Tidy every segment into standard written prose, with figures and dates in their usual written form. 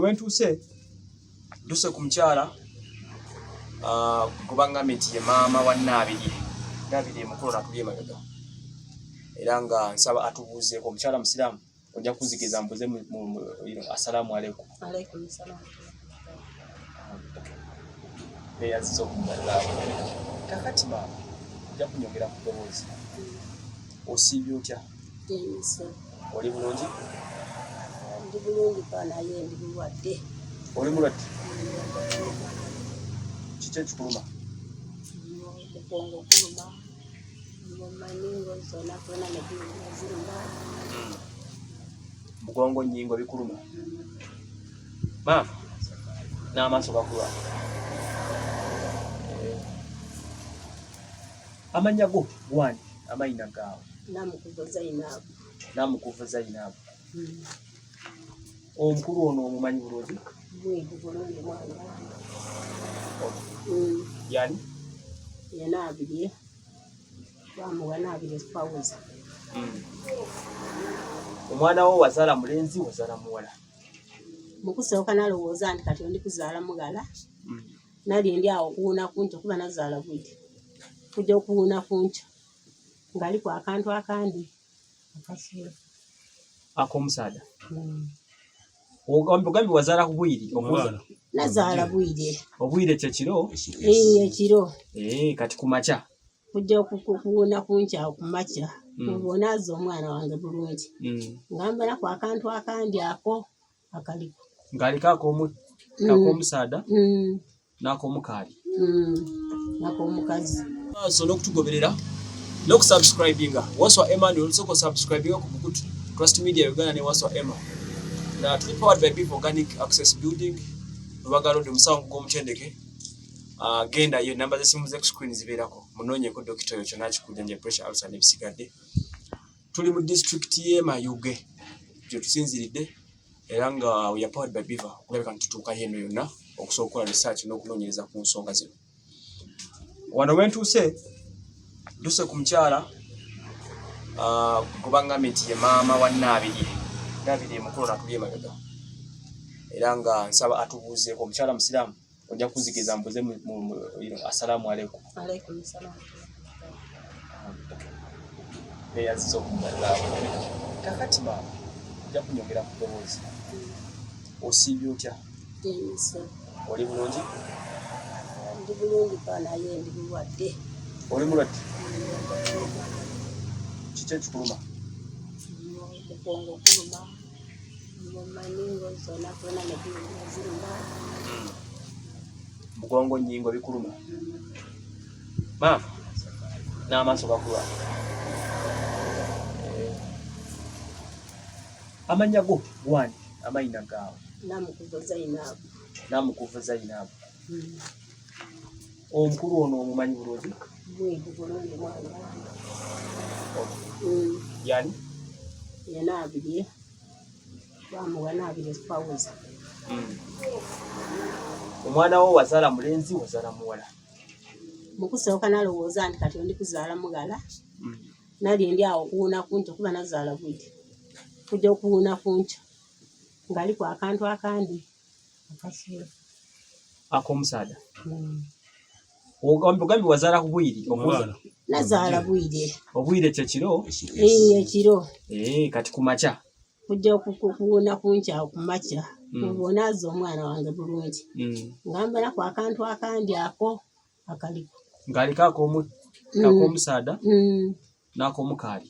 wentuuse nduse ku mukyala kubanga nti ye maama wa Nabirye mukulu natuli emabega era nga nsaba atubuuzeeko omukyala musiraamu ojja kunzikiriza mbuze assalamu alaikum. Alaikum salam. Yaziza okumala kakati maama ojja kunyongera ku ddoboozi osiibye otya? Oli bulungi? Ndi bulungi naye ndi bulwadde. Oli mulwadde? Kiki ekikuluma? Mugongo guluma, mumanyigo zonna zonna ziruma. Mugongo nnyingo bikuluma? Maama n'amaaso gakuluma? Amannya go gwani amayina gaawe? Namukuvu Zainabu. Omukulu ono omumanyi bulungi? Bulungi mwana. Yani? Ye Nabirye. Bamuwa Nabirye Fawuzi. Omwana wo wazaala mulenzi wazaala muwala? Mukusooka nalowooza nti kati ndi kuzaala mugala. Nali ndi awo kuwuuna kunca kuba nazaala bwiti. Kujja okuwuuna kunca. Ngaliku akantu akandi. Akasula. Ak'omusaada? Ogambi wazaala ku bwiri? Nazaala bwire. Obwire kyekiro? Ekiro. Kati ku makya? Kujja okuwuuna kunca ku makya. Obonaaza omwana wange bulungi. Ngamba naku akantu akandi ako akaliko. Ng'aliko ak'omusaada n'ak'omukaali? N'ak'omukazi. So n'okutugoberera n'okusubscribinga Waswa Emma n'olusoko subscribinga ku Bukutu Trust Media Uganda ne Waswa Emma. Na tuli powered by Beef Organic Access Building. Lubaga Road musango gw'omutendeke. Genda yo namba z'essimu ze ku screen zibeerako. Munoonyeko dokita oyo kyonna kikujjanja pressure ulcer n'ebisigadde. Tuli mu district y'e Mayuge gye tusinziridde era nga we are powered by Beef okulabika ntutuuka yeno yonna okusobola okukola research n'okunoonyereza ku nsonga zino. Wano wentuuse nduse ku mukyala kubanga nti ye maama wa Nabirye mukulu natuli emabega era nga nsaba atubuuzeeko omukyala musiraamu ojja kunzikiriza mbuze assalamu alaikum. Alaikum salam. Yaziza okumala kakati maama ojja kunyongera ku ddoboozi osiibye otya? Oli bulungi? Ndi bulungi naye ndi bulwadde. Oli mulwadde? Kiki ekikuluma? Mugongo guluma, mumanyigo zonna zonna ziruma. Mugongo nnyingo bikuluma? Maama n'amaaso gakuluma? Amannya go gwani amayina gaawe? Namukuvu Zainabu. Omukulu ono omumanyi bulungi? Bulungi mwana. Yani? Ye Nabirye. Bamuwa Nabirye Fawuzi. Omwana wo wazaala mulenzi wazaala muwala? Mukusooka nalowooza nti kati ndi kuzaala mugala. Nali ndi awo kuwuuna kunca kuba nazaala bwiti. Kujja okuwuuna kunca. Ngaliku akantu akandi akasula. Ak'omusaada? Ogambi wazaala ku bwiri? Nazaala bwire. Obwire kyekiro? Ekiro. Kati ku makya? Kujja okuwuuna kunca ku makya. Obonaaza omwana wange bulungi. Ngamba naku akantu akandi ako akaliko. Ng'aliko ak'omusaada n'ak'omukaali?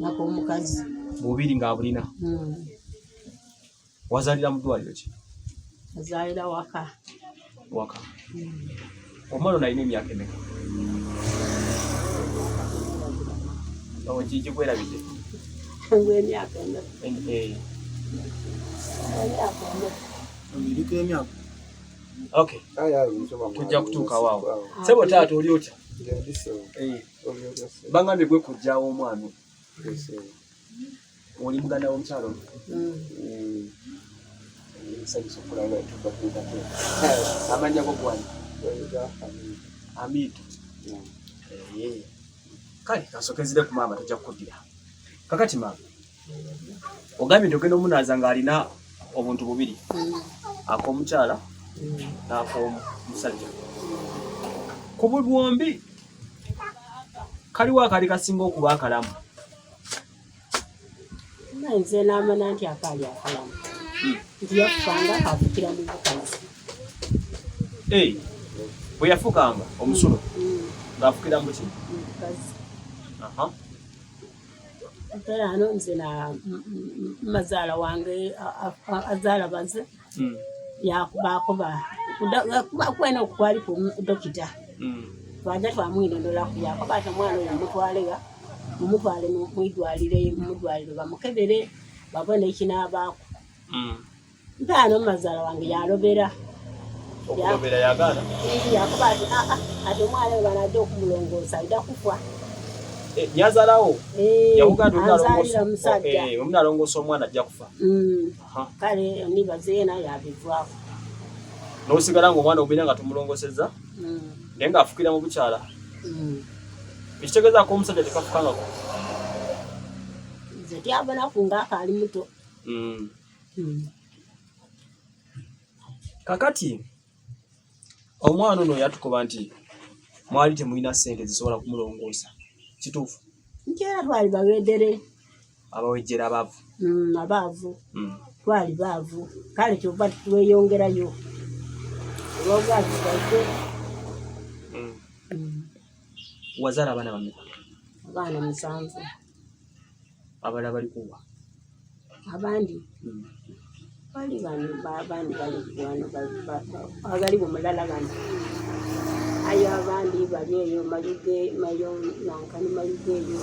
N'ak'omukazi. Bubiri ng'abulina? Wazaalira mu ddwaliro ki? Azaalira waka. Waka. Omwana ono alina emyaka emeka? Kiki kwerabidde? Emyaka emeka. Ndiko emyaka. Okay. Tujja kutuuka waawo. Sebo taata oli otya? Bangambye gwe kujjaawo omwana. Oli muganda w'omukyala ono? Nsanyusa okulaba tuva kuuka. Amannya go gwani? Amitu. Kale kasokezire ku maama tujja kukuddira. Kakati maama ogambye nti ogenda omunaaza ng'alina obuntu bubiri ak'omukyala n'ak'omusajja ku bwombi kaliwo akali kasinga okuba akalamu nze n'amana nti akaali akalamu nti yakufanga akafukira mu bukazi bwe yafukanga omusulo ng'afukira mu ki bukazi era ano nze na mazaala wange azaala baze yakubakuba kwena okukwali ku dokita twaja twamwinondola kuyakuba ati omwana oyo mumutwale mumudwaliro bamukebere babone ekinaabaako nte ano mumazaala wange yalobera yakuba ati omwana oyo banajja okumulongoosa ajja kufa nyazalawo anzalira musajja omunalongoosa omwana ajja kufa kale nibaze yena yabivaako n'osigala ng'omwana obeera nga tumulongosezza naye ng'afukira mu bukyala ekitegeezaako omusajja tekafukangako nze tyabonaku ng'akaali muto kakati omwana ono yatukoba nti mwali temulina ssente zisobola kumulongoosa kituufu nti era twali bawedere abawejjera abaavu twali baavu kale kyova tweyongerayo olw'obwavu bwaife wazaala abaana bameka abaana 7 abalala bali kuwa abandi bali bano abandi bali wano agali bumulala bano ayo abandi bali eyo mayo nankani mayuge eyo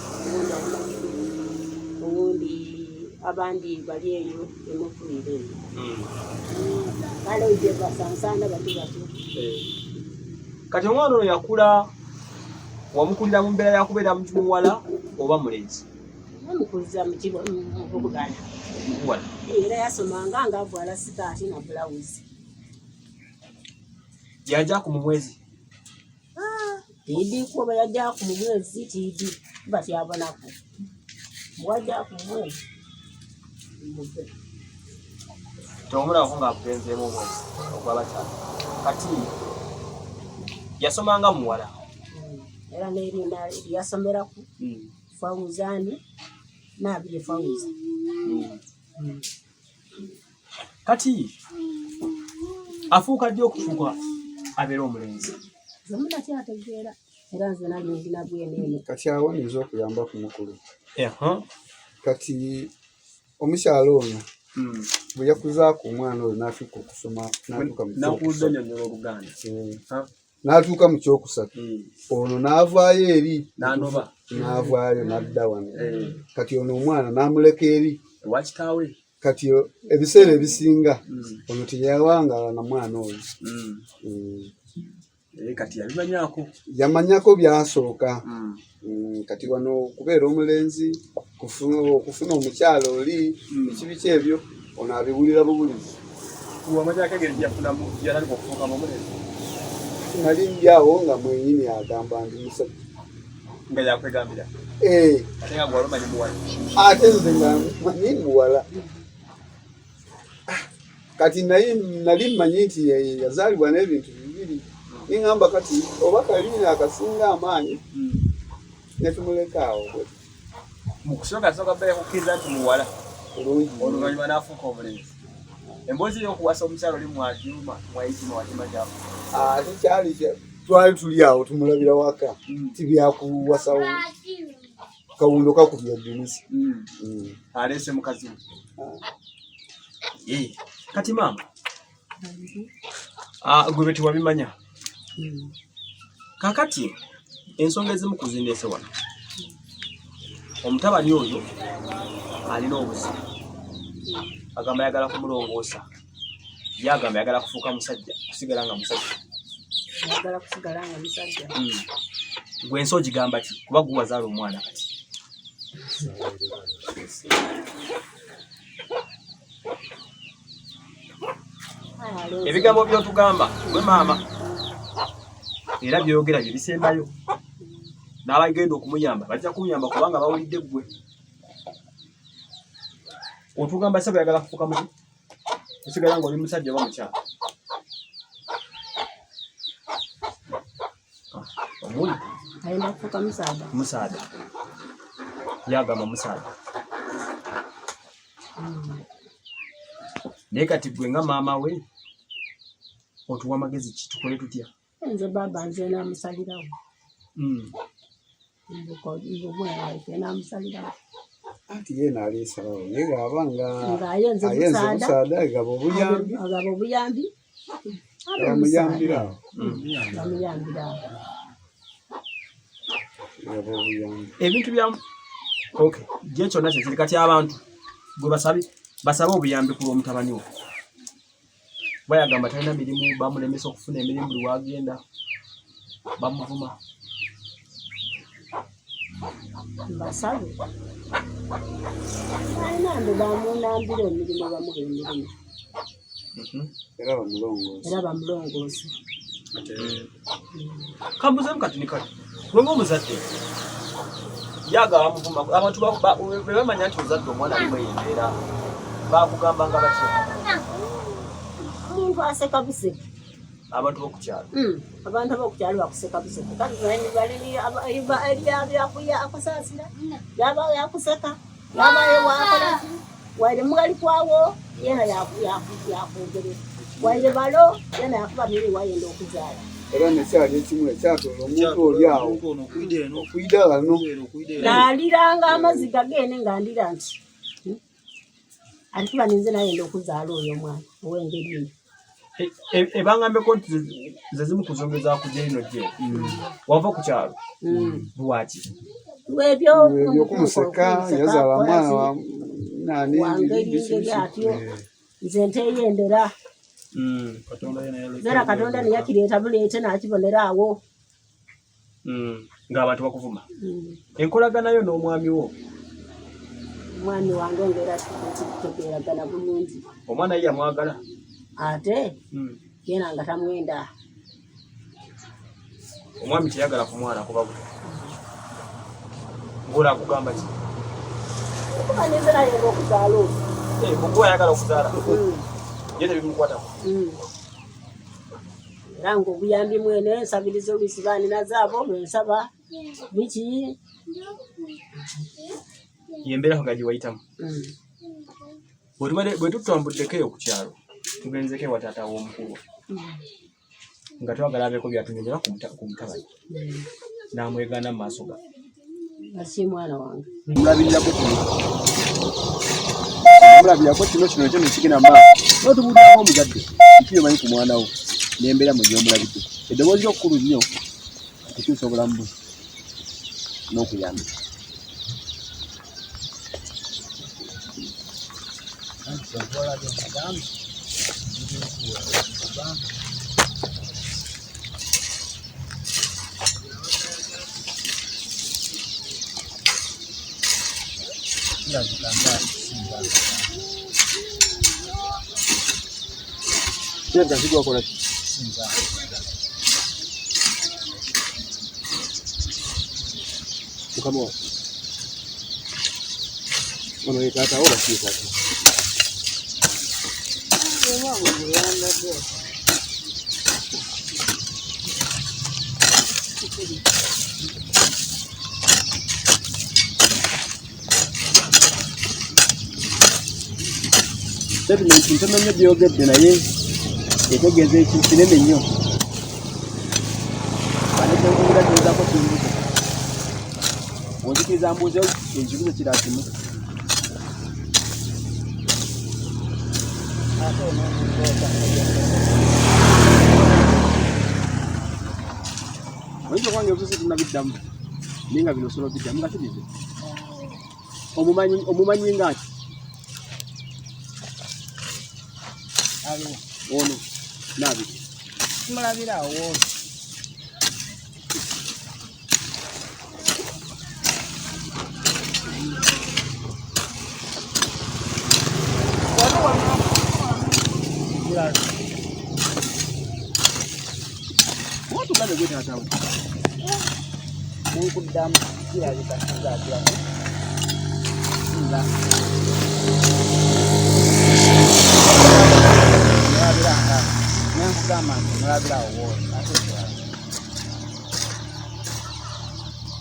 ubundi abandi bali eyo emukulire eyo kale uje basansana bati kati omwana ono yakula wamukulira mu mbeera yakubeera muwala oba mulenzi amukuliza mukugana era yasomanga nga avala sikaati na bulawuzi yajjaku mu mwezi idi kuba yajjaku mu mwezi tidi bati abonaku wajjaku mu mwezi tomulabako ng'akugenzeemu omwezi ogwabakyala kati yasomanga muwala era n'erinda yasomeraku Fawuzani Nabirye Fawuza kati afuuka ddi okufuuka abeera omulenzi zamuna kyategeera era nze nali ndina Bwino kati awo niyinza okuyamba ku mukulu kati omukyala ono bwe yakuzaako omwana oyo n'afiika okusoma n'atuuka mu kyokusatu ono n'avaayo eri n'avaayo n'adda wano kati ono omwana n'amuleka eri kati ebiseera ebisinga ono teyawangala na mwana oyo kati yamanyako byasooka kati wano okubeera omulenzi okufuna omukyala oli ekibi kyebyo ono abiwulira bubulizi nali ndyawo nga mwenyini agamba ndi musajja nga yakwegambira ate nze nga manyi muwala kati nali mmanyi nti yazaalibwa n'ebintu bibiri niŋŋamba kati oba kaliina akasinga amaanyi netumuleka awo mu kusooka yakukkiriza nti muwala oluvannyuma n'afuuka omulenzi emboozi y'okuwasa omukyala oli mwayizima watima gyako ate kyali twali tuli awo tumulabira waka tibyakuwasawo kawundo kakubya ddinisa aleese mukazi kati maama gwe bwe tiwabimanya kakati ensonga ezimu kuzindeese wano omutabani oyo alina obuzibu agamba yagala kumulongoosa ye agamba yagala kufuuka musajja kusigala nga musajja gwe ensi ogigamba ki kuba gwe wazaala omwana kati ebigambo by'otugamba gwe maama era byoyogera bye bisembayo n'abagenda okumuyamba bajja kumuyamba kubanga bawulidde ggwe otugamba Asaba yagala kufuuka muki Osigala ng'oli musajja oba mukyala? Omuli? Ayenda kufuuka musaada. Musaada. Yagamba musaada. Naye kati gwe nga maama we otuwa magezi ki tukole tutya? Nze baba nze namusalirawo. Namusalirawo. Ati ye naalisalawo naye ng'aba ayenze musaada agaba obuyambi. Agaba obuyambi. Yamuyambirawo. Yamuyambirawo. Agaba obuyambi. Ebintu byamu. Okay. Je kyonna kiri kati abantu gwe basabe obuyambi ku lw'omutabani we. Bayagamba talina mirimu, bamulemesa okufuna emirimu buli wagenda. Bamuvuma. Basabe. Ayina mbe bamunambira emirimu bamuha emirimu. Era bamulongoose. Kambuzeemu kati ne kati. Gwe ng'omuzadde. Yaga bamuvuma. Abantu bwe bamanya nti ozadde omwana alimu embeera. Bakugambanga batya? Omuntu aseka buseke. Abantu b'okukyalo. Abantu b'okukyalo bakuseka buseke. Kati akusaasira. Yaba yakuseka. Yaba yewakola. Waire mugali kwawo yena yakwogere. Waire balo yena yakuba miri wayenda okuzaala. Era nekyali ekimu ekyatoola omuntu oli awo okuyida wano. Naaliranga amazzi gagende ng'andira nti alikuba ninze nayenda okuzaala oyo omwana ow'engeri eyo. Ebangambeko nti ze zimu kuzongeza kujja ino gye. Wava ku kyalo. Lwaki? Ebyokumuseka yazaala mwana wangeri atyo nze nteyendera. Zera Katonda neyakireeta buleete n'akibonera awo. Ng'abantu bakuvuma. Enkolagana yo n'omwami wo. Omwami wange ngera kitegeeragana bulungi. Omwana ye yamwagala. Ate yena nga tamwenda. Omwami teyagala ku mwana kuba bwe. Ng'ola akugamba ki? Okuba ninze nayenda okuzaala oyo. Bwe ayagala okuzaala. Ye tebimukwatako. Era ng'obuyambi mwene ensabiriza oluusi baanina zaabo lwensaba biki. Yembeera nga gye wayitamu. Bwe tutambuddeko eyo ku kyalo tugenzeko ewa taata w'omukulu nga twagala abeeko byatunyonyola ku mutabani n'amwegaana mu maaso ga asi mwana wange mulabirako kino ekyo nekigenda maaso n'otubuulirako omuzadde ekiri omanyi ku mwana wo n'embeera mu gy'omulabidde eddoboozi ly'okkulu nnyo okukyusa obulamu bwe n'okuyambika. Kasigo akola ki? Mukama wa ono ye taata oba si ye taata? Ebintu ntono nnyo byogedde naye etegeeza ekintu kinene nnyo. Banekyekugira kyozaako kimbuzo. Onzikiriza mbuuze ekibuzo kira kimu. Oyinza okwange obusozi tunabiddamu naye nga bino osobola biddamu nga kibize. Omumanyi ngaaki? Ono Nabirye. Mulabira awo. Watugane gwe taatawo. Munkuddamu kirabika nzaagira. Nza. Sama mulabira wowe.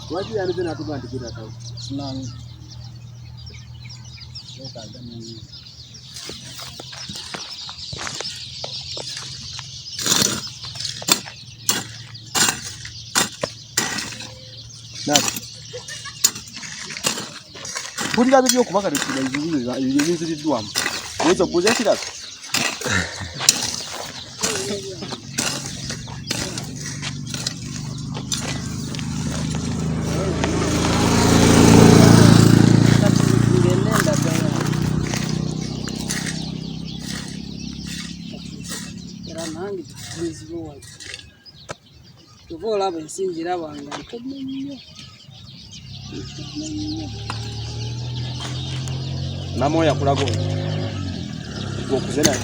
Lwaki yanze n'atuga nti kwetatawo? Simanyi. Yeetaaga nnyo. Nabi. Mpulira bibyo okubaka ebinziriddwamu. Oyinza okubuuza ekirala? Tuva olaba ensingira bange ntono nnyo. Namoya kulago. Okuze naye.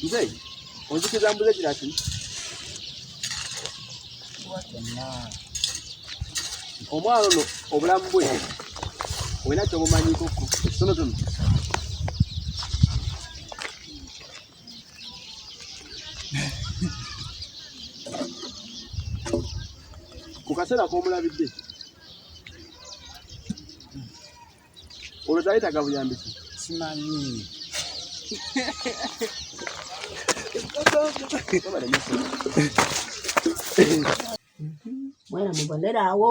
Nze, onzikiza mbuze kiraki? Omwalo no obulamu bwe olina kyobumanyiko tonotono. Ku kaseera k'omulabidde olwo tayitaga buyambi ki? Simanyi. Mwana mubonerawo.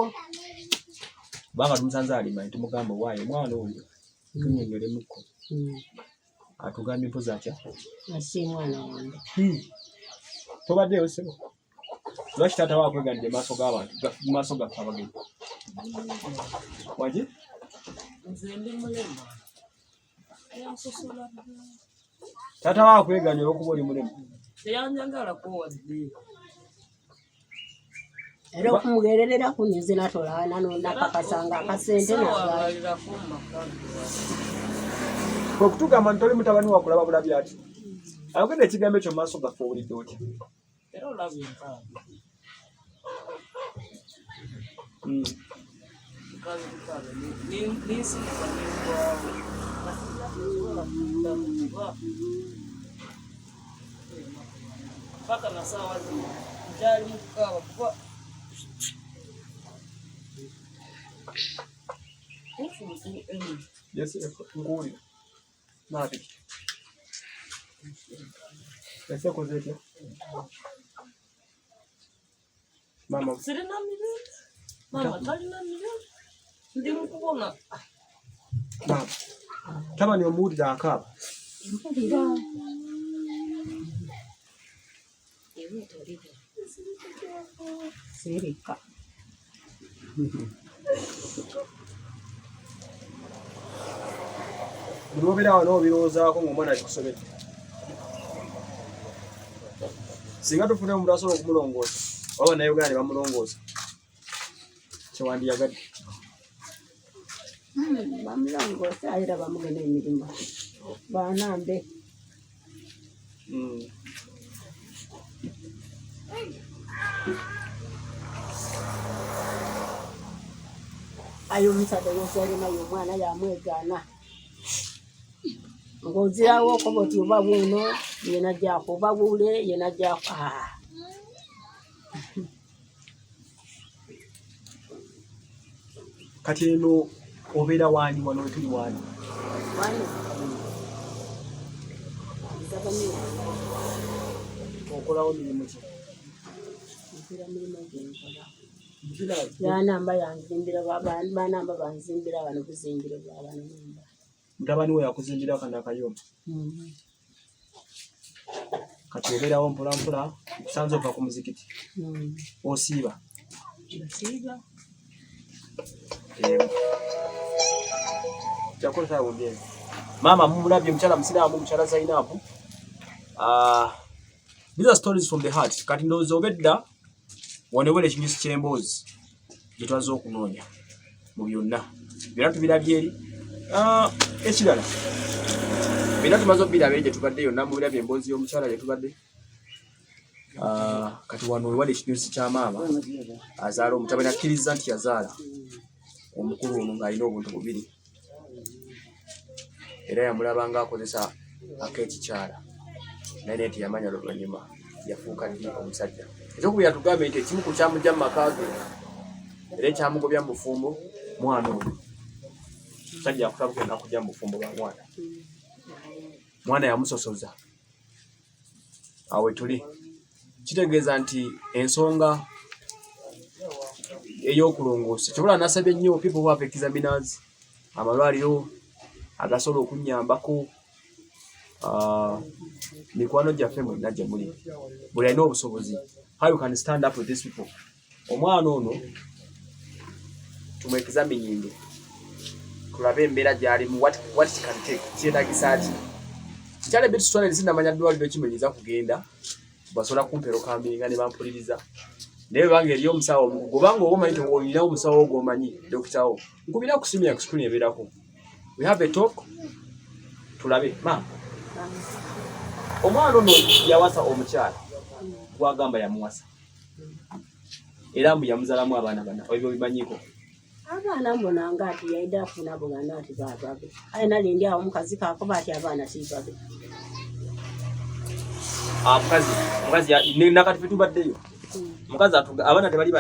Banga tumusanze alima tumugamba waayo mwana oyo tunyonyolemuko. Atugambye mpoza atya? Asi mwana wange. Tobaddeyo sebo. Lwaki taata waakweganidde maaso g'abantu maaso gaffe abagenyi? Waki? Nze ndi mulema. Taata waakweganya olw'okuba oli mulema. Teyanjagala wadde. Era okumugererera kunyize natola nakakasanga akasente n'abalira okutugamba ntoli mutabani wakulaba bulabi ati ayogedde ekigambo ekyo maaso gaffe owulidde otya? Era olaba enkaaga. Mpaka na sawa zino njali mukukaaba kuba Yes, nguli. Nabi. Ese kozetya. Mama. Sirina milioni. Mama talina milioni. Ndi mukubona. Mama. Kama ni omudi akaba. mpulira. Sirika. Bulobera wano birowoozaako ng'omwana akikusomedde. Singa tufune omuntu asobola okumulongoosa oba Bannayuganda ne bamulongoosa kyewandiyagadde. Bamulongoosa era bamugenda emirimu banambe. Ayo omusajja yozalina y'omwana yamwegaana ng'ozirawo ko boti oba Bwino yena gyako oba Bule yena gyako. Kati eno obeera wani wano wetuli wani? Okolawo mirimu ki? Mpira mirimu gyenkola. Yanamba yanzimbira banamba banzimbira bano buzimbiro bwa bano nyumba. Mutabani we yakuzimbira kana akayumba. Kati obeerawo mpola mpola kusanze ova ku muzikiti. Osiiba? Nsiiba. Jakola tawo ngene. Mama mumulabye mchala Musiraamu mchala Zainabu. These are stories from the heart. Kati ndowooza obedda wonewere ekinyusi ky'emboozi gye twaze okunoonya mu byonna. Byonna tubirabye eri. Ekirala bina tumazo birabye gye tubadde yonna mu birabye emboozi y'omukyala gye tubadde kati wano wali ekinyusi kya maama azaala omutabani akkiriza nti yazaala omukulu ono ng'alina obuntu bubiri era yamulaba ng'akozesa ak'ekikyala naye naye teyamanya luvannyuma yafuuka ddi omusajja ekyokubiri yatugambe nti ekimu ku kyamugya mu maka ge era ekyamugobya mu bufumbo mwana ono omusajja yakutabugenda kujja mu bufumbo bwa mwana yamusosoza awe tuli kitegeeza nti ensonga ey'okulongoosa kyobula nasabye nnyo people who have examiners amalwaliro agasobola okunnyambako mikwano gyaffe mwenna gye muli buli alina obusobozi how you can stand up with these people omwana ono tumwekizaminyinge tulabe embeera gy'alimu what it can take kyetagisa ati kyale bitu sitwala sinamanya ddwaliro kimenyiza kugenda basobola kumpero kambinga ne bampuliriza naye bange eriyo omusawo omukugu obanga oba omanyi olinawo omusawo gw'omanyi dokitawo nkubira kusimya ku screen ebeerako we have a talk tulabe maama omwana ono yawasa omukyala gwagamba yamuwasa era mbu yamuzaalamu abaana bana ebyo bimanyiko abaana mbona ngati yaida afuna buganda ati bababe ayina lindi awo omukazi kakoba ati abaana tibabe mukazi nakati fetubaddeyo mukazi abaana tebali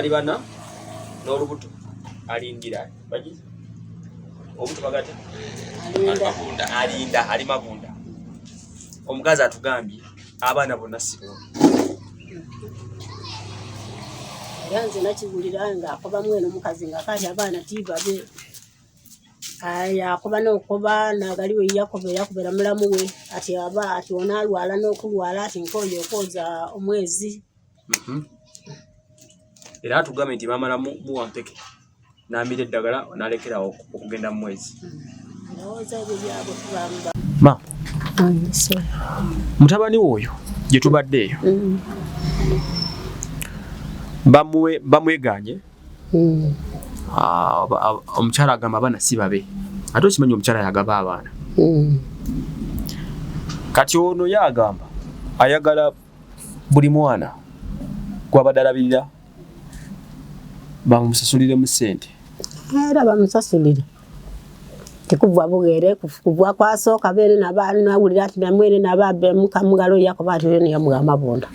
bana n'olubuto alindira bagize obuto bagate alinda ali mabunda omukazi atugambye abaana bonna sibo yanze nakigulira nga akoba mwene omukazi nga kati abaana tibabe yakoba n'okuba nagaliwe yakobera mulamu we ati ati onaalwala n'okulwala ati nkoye okwoza omwezi era atugambye nti bamala muwampeke n'amira eddagala n'alekerawo okugenda mu mwezi ma mutabani woyo gye tubadde eyo bamweganye omukyala agamba abaana si babe ate okimanyi omukyala yagaba abaana kati ono yagamba ayagala buli mwana gwabadde alabirira bamusasuliremu ssente era bamusasulire tekuvwa bugere kuvwa kwasooka beere nawulira ati namwene nababe mukamugalo yakoba ati ne yamugamba bonda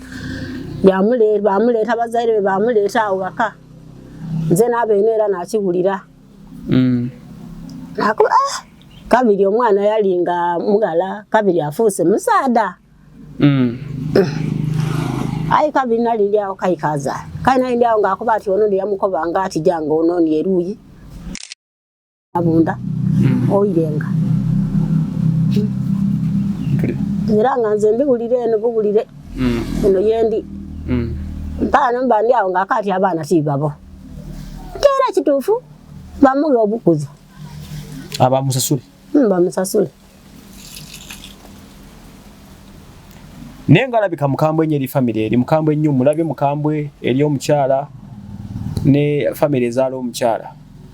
bamuleeta abazaire be bamuleeta awo waka nze nabeena era nakigulira kabiri omwana yalinga mugala kabiri afuuse musaada ayi kabiri nalindi awo kaikaza kaina indi awo ngaakoba ati ono ndiyamukoba nga ati jange ono ni eruyi abunda oyirenga era nga nze mbigulire eno bugulire eno yendi mpano mbandi awo ngaakati abaana tibabo kera kituufu bamuge obukuza abamusasule bamusasule naye ngalabika mukambwe enyo eri famire eri mukambwe ennyo mulabye mukambwe eri omukyala ne famire ezaala omukyala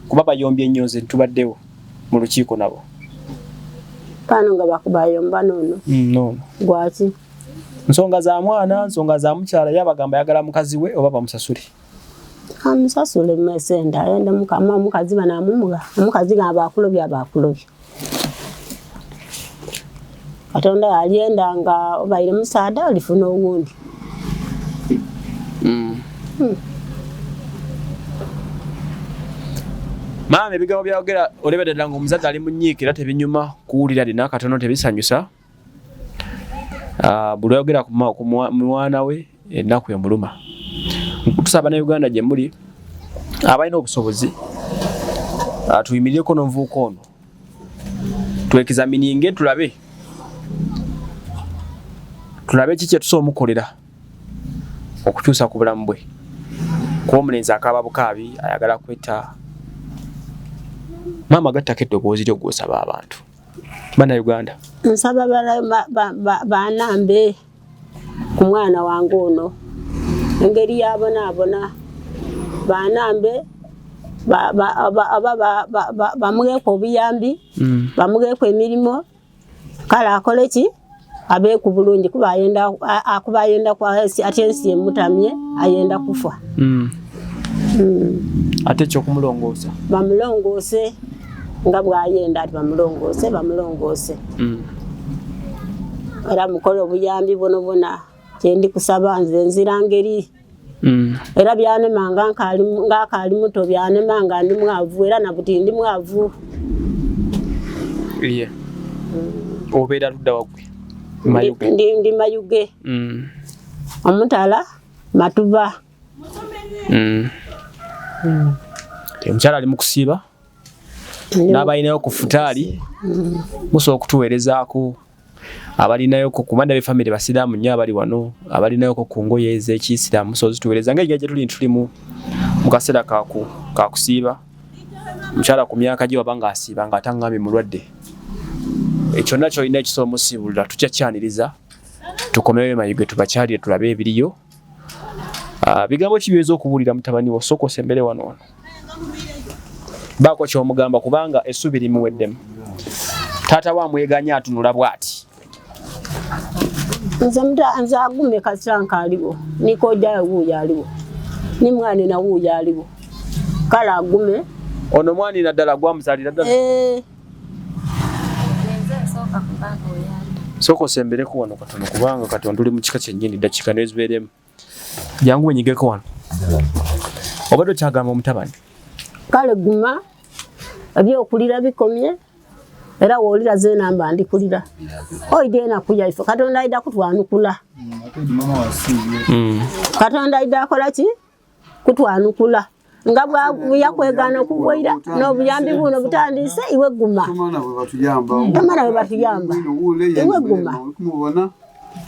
kuba bayombye ennyo nze tubaddewo mu lukiiko nabo pano nga bakubayomba noono gwaki nsonga za mwana nsonga za mukyala yabagamba yagala mukazi we oba bamusasule amusasule mesenda ayenda mukama omukazi banamumuga omukazi nga abakulobya Katonda alienda nga obaire musaada alifuna owundi maama ebigambo byayogera olebedde nga omuzadde ali munyiikira tebinyuma kuwulira dina katono tebisanyusa buli ayogera ku mwana we ennaku emuluma tusaba ne Uganda gye muli abalina obusobozi tuyimirireko n'omuvuuka ono twekizamininge tulabe kiki kyetusobola omukolera okukyusa ku bulamu bwe kuba omulenzi akaaba bukaabi ayagala kwetta maama gattako eddoboozi ly'ogwosaba abantu bannayuganda nsaba banambe ku mwana wange ono engeri yabonaabona banambe bamugeeko obuyambi bamugeeko emirimu kale akole ki abeeku bulungi kuba ayenda ate ensi emutamye ayenda kufa ate ekyokumulongoosa bamulongoose nga bw'ayenda ati bamulongoose era mukole obuyambi bwona kyendi kusaba nze nziranga eri era byanemanga ng'akaali muto byanemanga ndi mwavu era nabuti ndi mwavu iye obeera ludda waggwe ndi mayuge omutala matuba omukyala ali mu kusiiba n'abalinayo ku futaali musobola okutuweerezaako abalinayo ku kumanda b'effamily basiraamu nnyo abali wano abalinayo ku ngoye ez'ekiyisiraamu musobola zituweereza ng'engeri gye tuli mu kaseera ka kusiiba omukyala ku myaka gye waba ng'asiiba ng'atangambye mulwadde kyonna kyolina ekisobola musiibulira tukyakyaniriza tukomewo emayuge tubakyalire tulabe ebiriyo bigambo ki by'oyinza okubuulira mutabani wo sooka osembere wano baako ky'omugamba kubanga essuubi limuweddemu taata we amweganya atunula bw'ati nze agume kasiranka aliwo nikojjayo wuuyo aliwo ni mwana na wuuyo aliwo kale agume ono mwani naddala gwamuzaalira ddala sooka osembereko wano katono kubanga katono tuli mu kika kyennyini ddakiika nezibeeremu jangu wenyigeko wano obadde okyagamba omutabani kale guma ebyokulira bikomye era woolira zenamba ndikulira oide nakuya ife katonda aida kutwanukula katonda aida akola ki kutwanukula nga bwayakwegana okugwaira n'obuyambi buno butandise iwe guma tamana bwe batuyamba iwe guma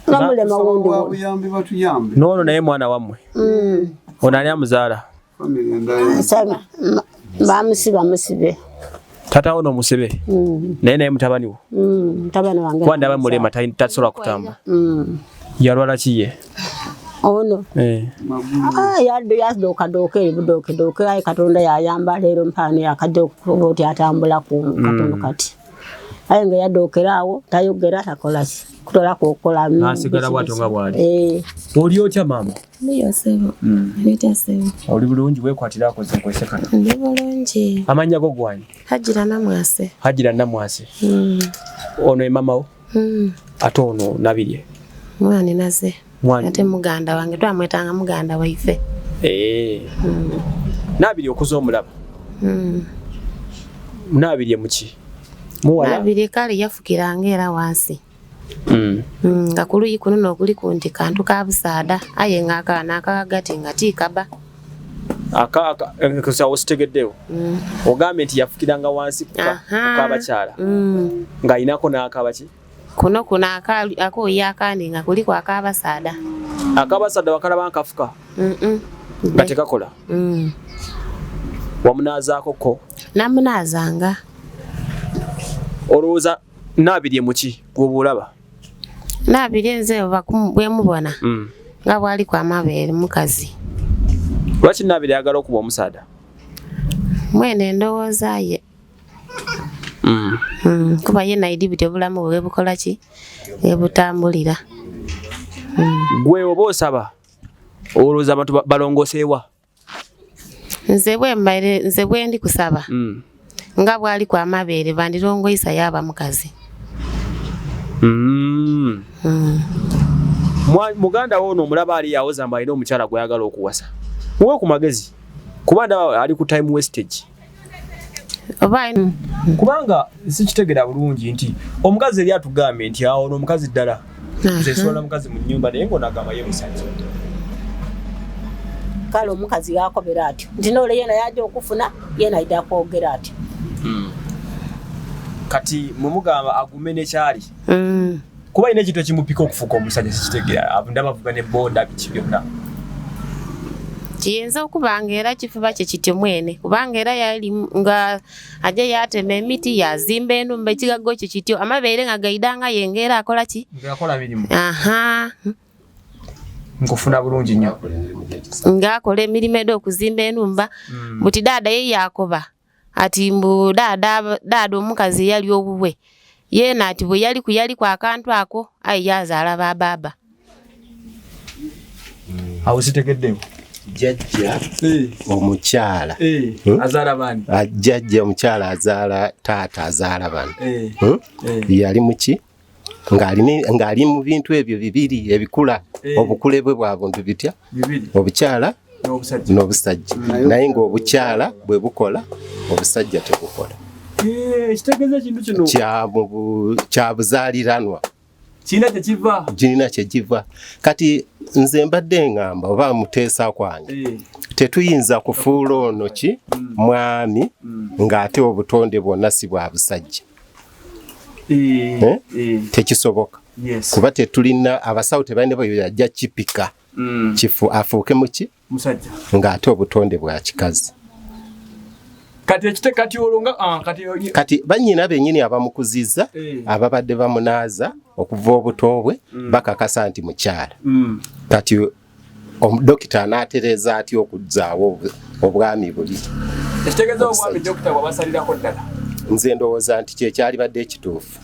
namulema wundi n'ono naye mwana wammwe ono ani amuzaala bamusibe taata wo n'omusibe naye mutabani wo mutabani wange kuba ndaba mulema tasobola kutamba yalwala ki ye ono yadoka aye katonda yayamba leero mpaano yakajja okuba oti atambula ku katono kati aye nga yadokeraawo tayogera takola ki kutolako okukola nasigala bw'ato nga bw'ali oli otya maama oli bulungi weekwatirako zekwesekana ndi bulungi amannya go gwani hajira namwase ono emama wo ate ono Nabirye mwana naze ate muganda wange twamwetanga muganda waife Nabirye okuza omulaba Nabirye muki muwala Nabirye kale yafukiranga era wansi nga kuluyi kuno n'okuli kunti kantu ka busaada aye nga akaana akagati nga tikaba kusawo sitegeddewo ogambe nti yafukiranga wansi kukabakyala nga ayinako n'akaba ki kuno akooya akandi nga kuliko akabasaada wakalaba nkafuka nga tekakola wamunaazaako ko namunaazanga olowooza Nabirye muki gw'obuulaba Nabirye nze bwe mubona nga bwali kwa mabeere mukazi lwaki Nabirye ayagala okuba omusaada mwene ndowooza ye kuba ye naidibiti obulamu bwe bukola ki ebutambulira gwe oba osaba olowooza abantu balongooseewa nze bwe ndi kusaba nga bwali kwa mabeere bandirongoyisa yaba mukazi muganda wo ono omulaba ali yawoza mbu alina omukyala gweyagala okuwasa muwe ku magezi kuba ndaba ali ku time wastage kubanga sikitegera bulungi nti omukazi eri atugambe nti awo ono omukazi ddala zesobola mukazi mu nnyumba naye ng'onagamba ye musajja kale omukazi yakobera atyo nti noole yena yajja okufuna yena aida akwogera atyo kati mumugamba agume nekyali kuba alina ekintu ekimupika okufuuka omusajja sikitegera ndabavuga ne boda biki byonna kiyinza okubanga era kifuba kye kityo mwene kubanga era yali nga ajja yatema emiti yazimba enumba ekigaggo kye kityo amabeere nga gaidanga yengeera akola ki ngakola mirimu nkufuna bulungi nnyo ng'akola emirimu ed'okuzimba enumba buti daada ye yakoba ati mbu daada omukazi yali obubwe yeena ati bwe yali ku akantu ako ayi yazaala babaaba awo sitegeddewo jjajja omukyala azaala bani jjajja omukyala azaala taata azaala bano yali muki ng'ali mu bintu ebyo bibiri ebikula obukule bwe bwa buntu bitya obukyala n'obusajja naye ng'obukyala bwe bukola obusajja tebukola kitegeeza kintu kino kya buzaaliranwa kirina kyekiva kati nze mbadde ngamba oba muteesa kwange tetuyinza kufuula ono ki mwami ng'ate obutonde bwonna si bwa busajja tekisoboka kuba tetulina abasawo tebalina bwe yajja kipika kifu afuuke muki ng'ate obutonde bwa kikazi kati bannyina bennyini abamukuzizza ababadde bamunaaza okuva obuto bwe bakakasa nti mukyala kati dokita anaatereza atya okuzzaawo obwami buli ekitegeeza omwami dokita bw'abasalirako ddala nze ndowooza nti kyekyalibadde ekituufu